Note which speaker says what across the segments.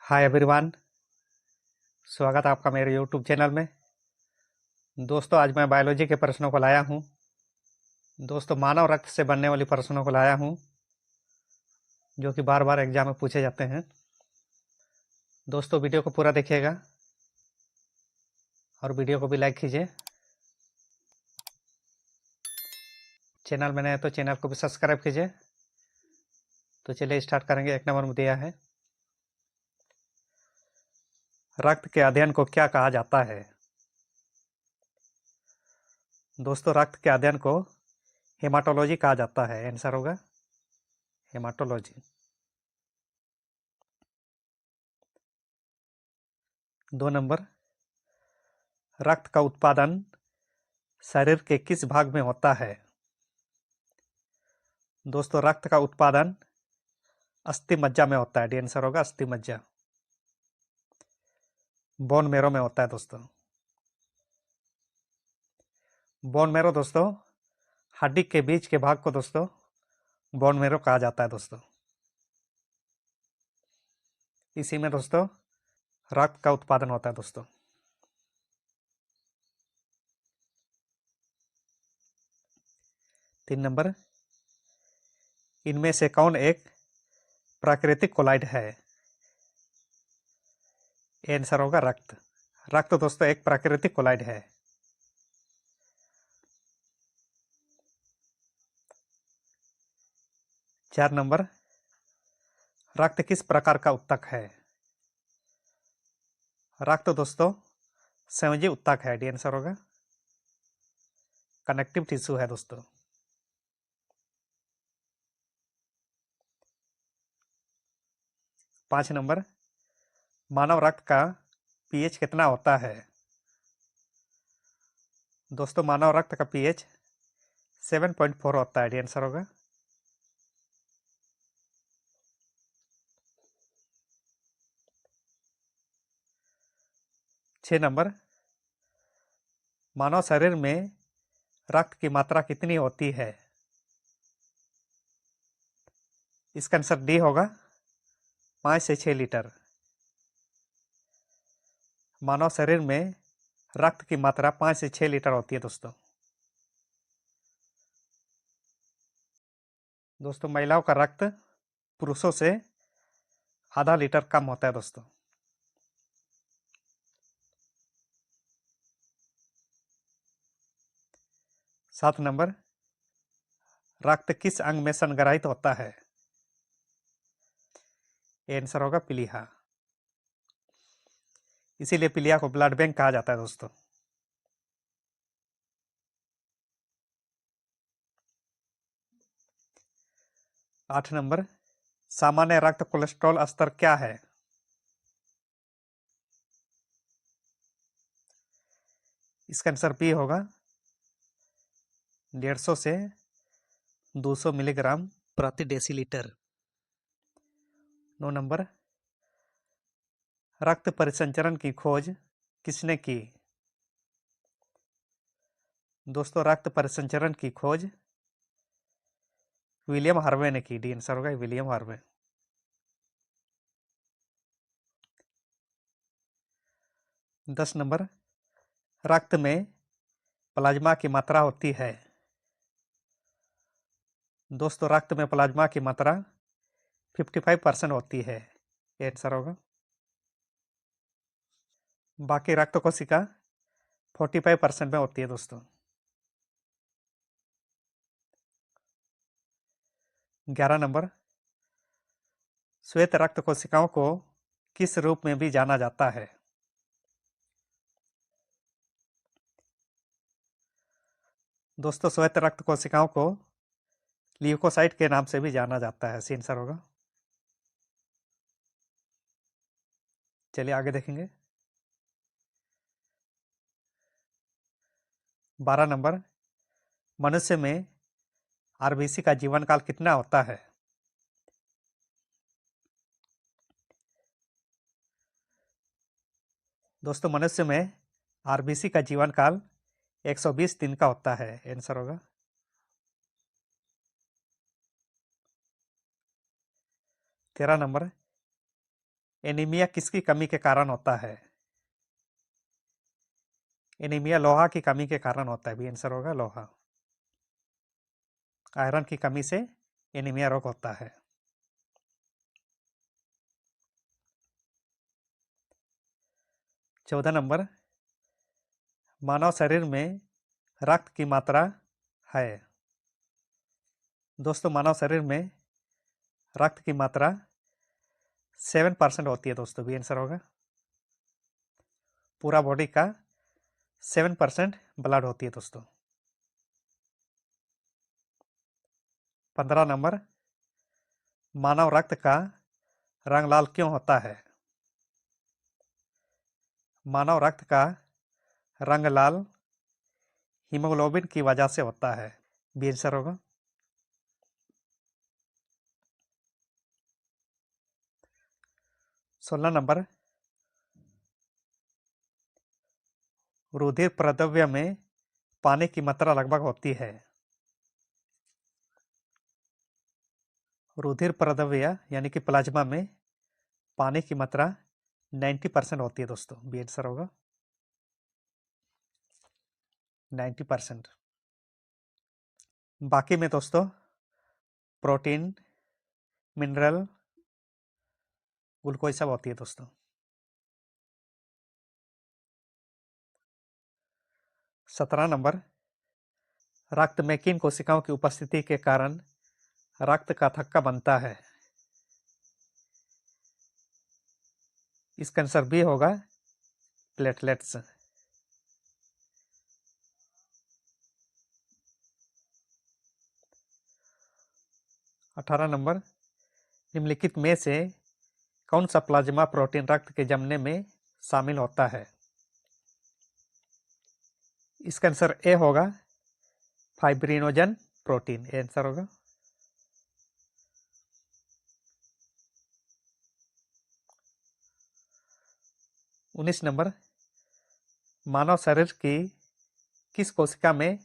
Speaker 1: Hi everyone. स्वागत है आपका मेरे यूट्यूब चैनल में। दोस्तों, आज मैं बायोलॉजी के प्रश्नों को लाया हूं। दोस्तों, मानव रक्त से बनने वाली प्रश्नों को लाया हूं जो कि बार बार एग्जाम में पूछे जाते हैं। दोस्तों, वीडियो को पूरा देखिएगा और वीडियो को भी लाइक कीजिए। चैनल में नए हैं तो चैनल को भी सब्सक्राइब कीजिए। तो चलिए स्टार्ट करेंगे। एक नंबर में दिया है, रक्त के अध्ययन को क्या कहा जाता है? दोस्तों, रक्त के अध्ययन को हेमाटोलॉजी कहा जाता है। आंसर होगा हेमाटोलॉजी। 2 नंबर, रक्त का उत्पादन शरीर के किस भाग में होता है? दोस्तों, रक्त का उत्पादन अस्थि मज्जा में होता है। डी आंसर होगा अस्थि मज्जा। बोन मेरो में होता है दोस्तों। बोन मेरो दोस्तों, हड्डी के बीच के भाग को दोस्तों बोन मेरो कहा जाता है दोस्तों। इसी में दोस्तों रक्त का उत्पादन होता है दोस्तों। 3 नंबर, इनमें से कौन एक प्राकृतिक कोलाइड है? आंसर होगा रक्त। रक्त दोस्तों एक प्राकृतिक कोलाइड है। 4 नंबर, रक्त किस प्रकार का उत्तक है? रक्त दोस्तों संयोजी उत्तक है। डी आंसर होगा कनेक्टिव टिश्यू है दोस्तों। 5 नंबर, मानव रक्त का पीएच कितना होता है? दोस्तों, मानव रक्त का पीएच 7.4 होता है। डी आंसर होगा 6 नंबर, मानव शरीर में रक्त की मात्रा कितनी होती है? इसका आंसर डी होगा 5 से 6 लीटर। मानव शरीर में रक्त की मात्रा 5 से 6 लीटर होती है दोस्तों। दोस्तों, महिलाओं का रक्त पुरुषों से आधा लीटर कम होता है दोस्तों। 7 नंबर, रक्त किस अंग में संग्रहित होता है? आंसर होगा पीलिया। इसीलिए पीलिया को ब्लड बैंक कहा जाता है दोस्तों। 8 नंबर, सामान्य रक्त कोलेस्ट्रॉल स्तर क्या है? इसका आंसर बी होगा 150 से 200 मिलीग्राम प्रति डेसीलीटर। 9 नंबर, रक्त परिसंचरण की खोज किसने की? दोस्तों, रक्त परिसंचरण की खोज विलियम हार्वे ने की। डी आंसर होगा विलियम हार्वे। 10 नंबर, रक्त में प्लाज्मा की मात्रा होती है। दोस्तों, रक्त में प्लाज्मा की मात्रा 55% होती है। आंसर होगा बाकी रक्त कोशिका 45% में होती है दोस्तों। 11 नंबर, श्वेत रक्त कोशिकाओं को किस रूप में भी जाना जाता है? दोस्तों, श्वेत रक्त कोशिकाओं को ल्यूकोसाइट के नाम से भी जाना जाता है। सी आंसर होगा। चलिए आगे देखेंगे। 12 नंबर, मनुष्य में आरबीसी का जीवन काल कितना होता है? दोस्तों, मनुष्य में आरबीसी का जीवन काल 120 दिन का होता है। आंसर होगा 13 नंबर, एनीमिया किसकी कमी के कारण होता है? एनीमिया लोहा की कमी के कारण होता है, भी आंसर होगा लोहा। आयरन की कमी से एनीमिया रोग होता है। 14 नंबर, मानव शरीर में रक्त की मात्रा है। दोस्तों, मानव शरीर में रक्त की मात्रा 7% होती है दोस्तों, भी आंसर होगा। पूरा बॉडी का 7% ब्लड होती है दोस्तों। 15 नंबर, मानव रक्त का रंग लाल क्यों होता है? मानव रक्त का रंग लाल हीमोग्लोबिन की वजह से होता है, भी आंसर होगा। 16 नंबर, रुधिर प्रद्रव्य में पानी की मात्रा लगभग होती है। रुधिर प्रद्रव्य यानी कि प्लाज्मा में पानी की मात्रा 90% होती है दोस्तों, भी आंसर होगा 90%। बाकी में दोस्तों प्रोटीन, मिनरल, ग्लूकोज सब होती है दोस्तों। 17 नंबर, रक्त में किन कोशिकाओं की उपस्थिति के कारण रक्त का थक्का बनता है? इसका आंसर बी होगा प्लेटलेट्स। 18 नंबर, निम्नलिखित में से कौन सा प्लाज्मा प्रोटीन रक्त के जमने में शामिल होता है? इसका आंसर ए होगा फाइब्रिनोजन प्रोटीन, ए आंसर होगा। 19 नंबर, मानव शरीर की किस कोशिका में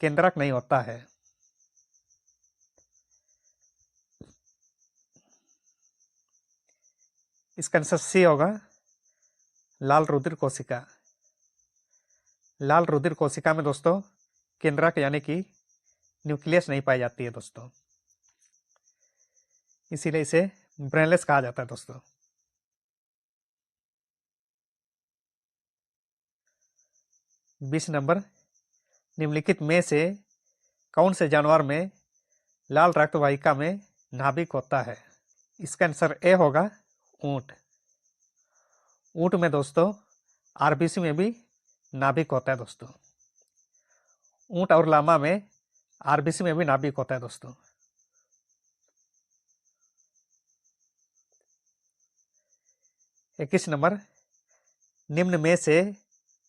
Speaker 1: केंद्रक नहीं होता है? इसका आंसर सी होगा लाल रुधिर कोशिका। लाल रुधिर कोशिका में दोस्तों केंद्रक यानी कि न्यूक्लियस नहीं पाई जाती है दोस्तों, इसीलिए इसे ब्रेनलेस कहा जाता है दोस्तों। 20 नंबर, निम्नलिखित में से कौन से जानवर में लाल रक्त वाहिका में नाभिक होता है? इसका आंसर ए होगा ऊंट। ऊंट में दोस्तों आरबीसी में भी नाभिक होता है दोस्तों। ऊंट और लामा में आरबीसी में भी नाभिक होता है दोस्तों। 21 नंबर, निम्न में से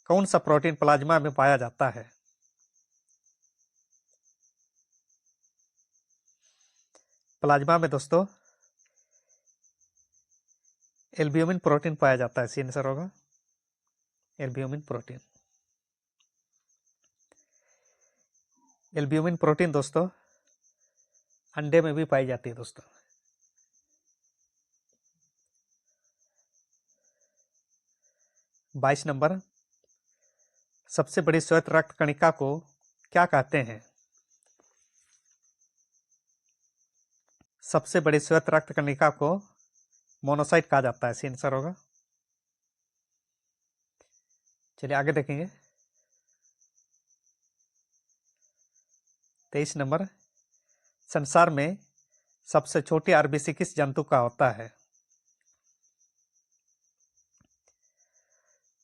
Speaker 1: कौन सा प्रोटीन प्लाज्मा में पाया जाता है? प्लाज्मा में दोस्तों एल्ब्यूमिन प्रोटीन पाया जाता है, सी आंसर होगा एल्ब्यूमिन प्रोटीन। एल्ब्यूमिन प्रोटीन दोस्तों अंडे में भी पाई जाती है दोस्तों। 22 नंबर, सबसे बड़ी श्वेत रक्त कणिका को क्या कहते हैं? सबसे बड़ी श्वेत रक्त कणिका को मोनोसाइट कहा जाता है, सी आंसर होगा। चलिए आगे देखेंगे। 23 नंबर, संसार में सबसे छोटी आरबीसी किस जंतु का होता है?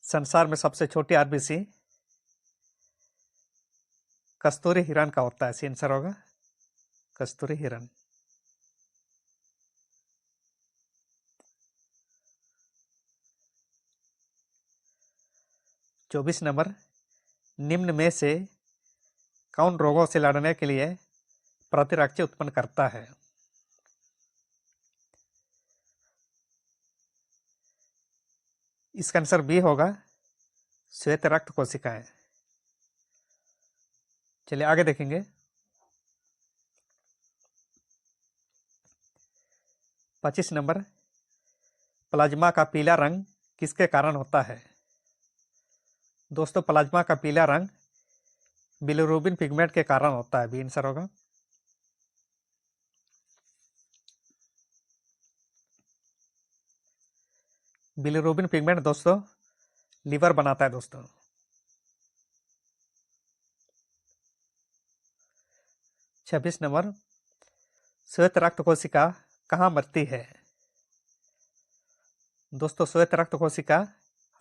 Speaker 1: संसार में सबसे छोटी आरबीसी कस्तूरी हिरण का होता है, सी आंसर होगा कस्तूरी हिरण। 24 नंबर, निम्न में से कौन रोगों से लड़ने के लिए प्रतिरक्षा उत्पन्न करता है? इसका आंसर बी होगा श्वेत रक्त कोशिकाएं। चलिए आगे देखेंगे। 25 नंबर, प्लाज्मा का पीला रंग किसके कारण होता है? दोस्तों प्लाज्मा का पीला रंग बिलिरुबिन पिगमेंट के कारण होता है। बी आंसर होगा। बिलिरुबिन पिगमेंट दोस्तों लीवर बनाता है दोस्तों। 26 नंबर, श्वेत रक्त कोशिका कहाँ मरती है? दोस्तों श्वेत रक्त कोशिका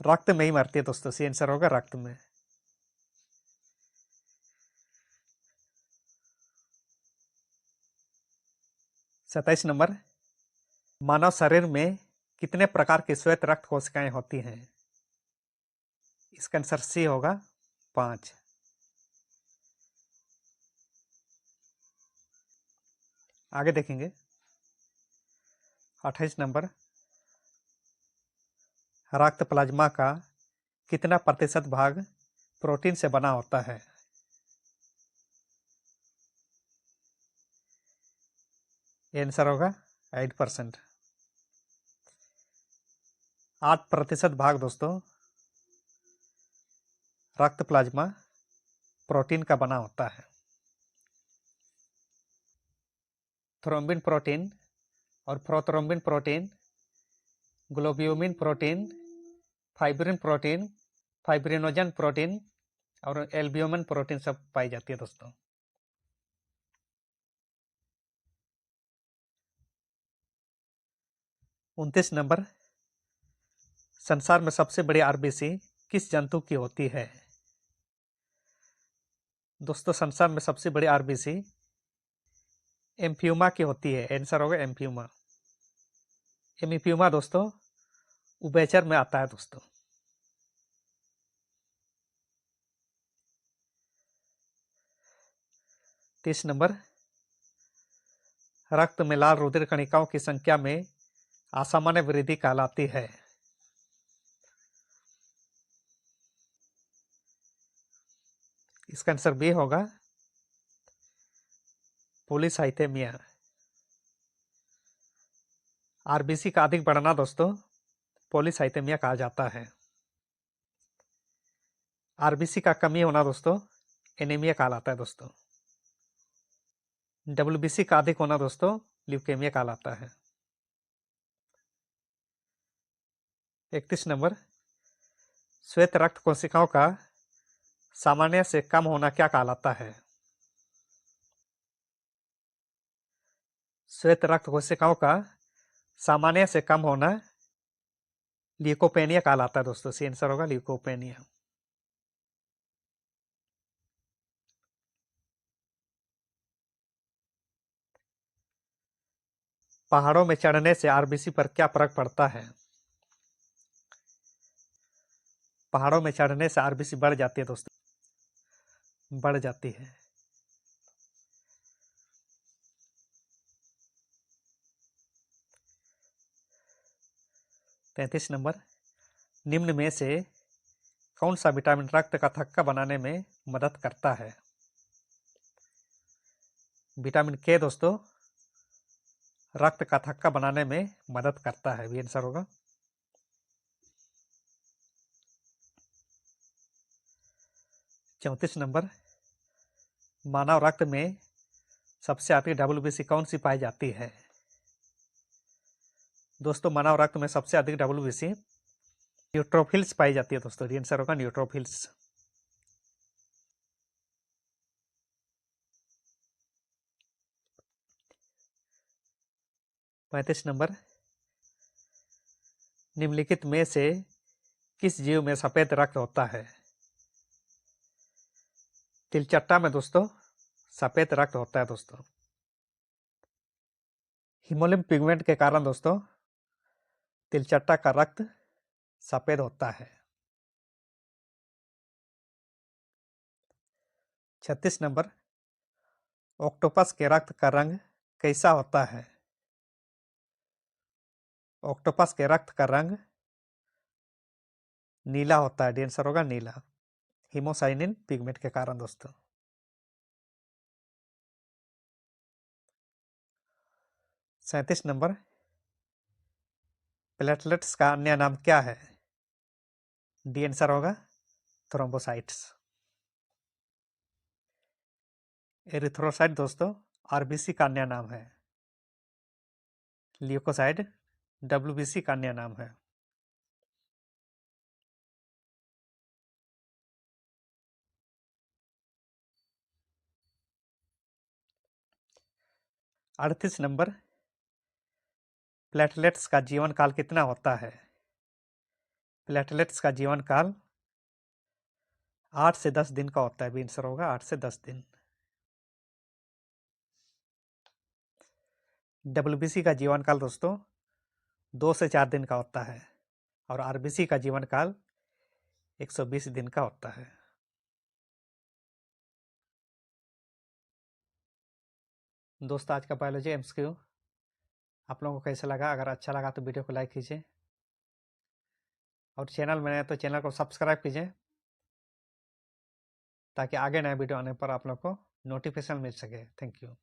Speaker 1: रक्त में ही मरती है दोस्तों। सी आंसर होगा रक्त में। 27 नंबर, मानव शरीर में कितने प्रकार की श्वेत रक्त कोशिकाएं होती हैं? इसका आंसर सी होगा 5। आगे देखेंगे 28 नंबर, रक्त प्लाज्मा का कितना प्रतिशत भाग प्रोटीन से बना होता है? आंसर होगा 8%। 8% भाग दोस्तों रक्त प्लाज्मा प्रोटीन का बना होता है। थ्रोम्बिन प्रोटीन और prothrombin protein, globulin protein, fibrin protein, fibrinogen protein और एल्ब्यूमिन प्रोटीन सब पाई जाती है दोस्तों। 29 नंबर, संसार में सबसे बड़ी आरबीसी किस जंतु की होती है? दोस्तों संसार में सबसे बड़ी आरबीसी एम्फियुमा की होती है। आंसर होगा एम्फियुमा। एम्फियुमा दोस्तों उभयचर में आता है दोस्तों। 30 नंबर, रक्त में लाल रुधिर कणिकाओं की संख्या में असामान्य वृद्धि कहलाती है। इसका आंसर बी होगा पॉलीसाइथेमिया। आरबीसी का अधिक बढ़ना दोस्तों पॉलीसाइथेमिया कहा जाता है। आरबीसी का कमी होना दोस्तों एनीमिया कहलाता है दोस्तों। डब्ल्यूबीसी का अधिक होना दोस्तों ल्यूकेमिया कहलाता है। 31 नंबर, श्वेत रक्त कोशिकाओं का सामान्य से कम होना क्या कहलाता है? श्वेत रक्त कोशिकाओं का सामान्य से कम होना ल्यूकोपेनिया कहलाता है दोस्तों। सी आंसर होगा ल्यूकोपेनिया। पहाड़ों में चढ़ने से आरबीसी पर क्या फर्क पड़ता है? पहाड़ों में चढ़ने से आरबीसी बढ़ जाती है दोस्तों, बढ़ जाती है। 33 नंबर, निम्न में से कौन सा विटामिन रक्त का थक्का बनाने में मदद करता है? विटामिन के दोस्तों रक्त का थक्का बनाने में मदद करता है। भी आंसर होगा। 34 नंबर, मानव रक्त में सबसे अधिक डब्ल्यूबीसी कौन सी पाई जाती है? दोस्तों मानव रक्त में सबसे अधिक डब्ल्यूबीसी न्यूट्रोफिल्स पाई जाती है दोस्तों। आंसर होगा न्यूट्रोफिल्स। 35 नंबर, निम्नलिखित में से किस जीव में सफेद रक्त होता है? तिलचट्टा में दोस्तों सफेद रक्त होता है दोस्तों। हीमोलिम पिगमेंट के कारण दोस्तों तिलचट्टा का रक्त सफेद होता है। 36 नंबर, ऑक्टोपस के रक्त का रंग कैसा होता है? ऑक्टोपस के रक्त का रंग नीला होता है। आंसर होगा नीला, हीमोसाइनिन पिगमेंट के कारण दोस्तों। 37 नंबर, प्लेटलेट्स का अन्य नाम क्या है? डी आंसर होगा थ्रोम्बोसाइट्स। एरिथ्रोसाइट दोस्तों आरबीसी का अन्य नाम है। ल्यूकोसाइट डब्ल्यूबीसी का अन्य नाम है। अड़तीस नंबर, प्लेटलेट्स का जीवन काल कितना होता है? प्लेटलेट्स का जीवन काल 8 से 10 दिन का होता है। बी आंसर होगा 8 से 10 दिन। डब्ल्यूबीसी का जीवन काल दोस्तों 2 से 4 दिन का होता है और आरबीसी का जीवन काल 120 दिन का होता है। दोस्तों आज का बायोलॉजी एमसीक्यू आप लोगों को कैसा लगा? अगर अच्छा लगा तो वीडियो को लाइक कीजिए और चैनल में नए तो चैनल को सब्सक्राइब कीजिए ताकि आगे नए वीडियो आने पर आप लोग को नोटिफिकेशन मिल सके। Thank you.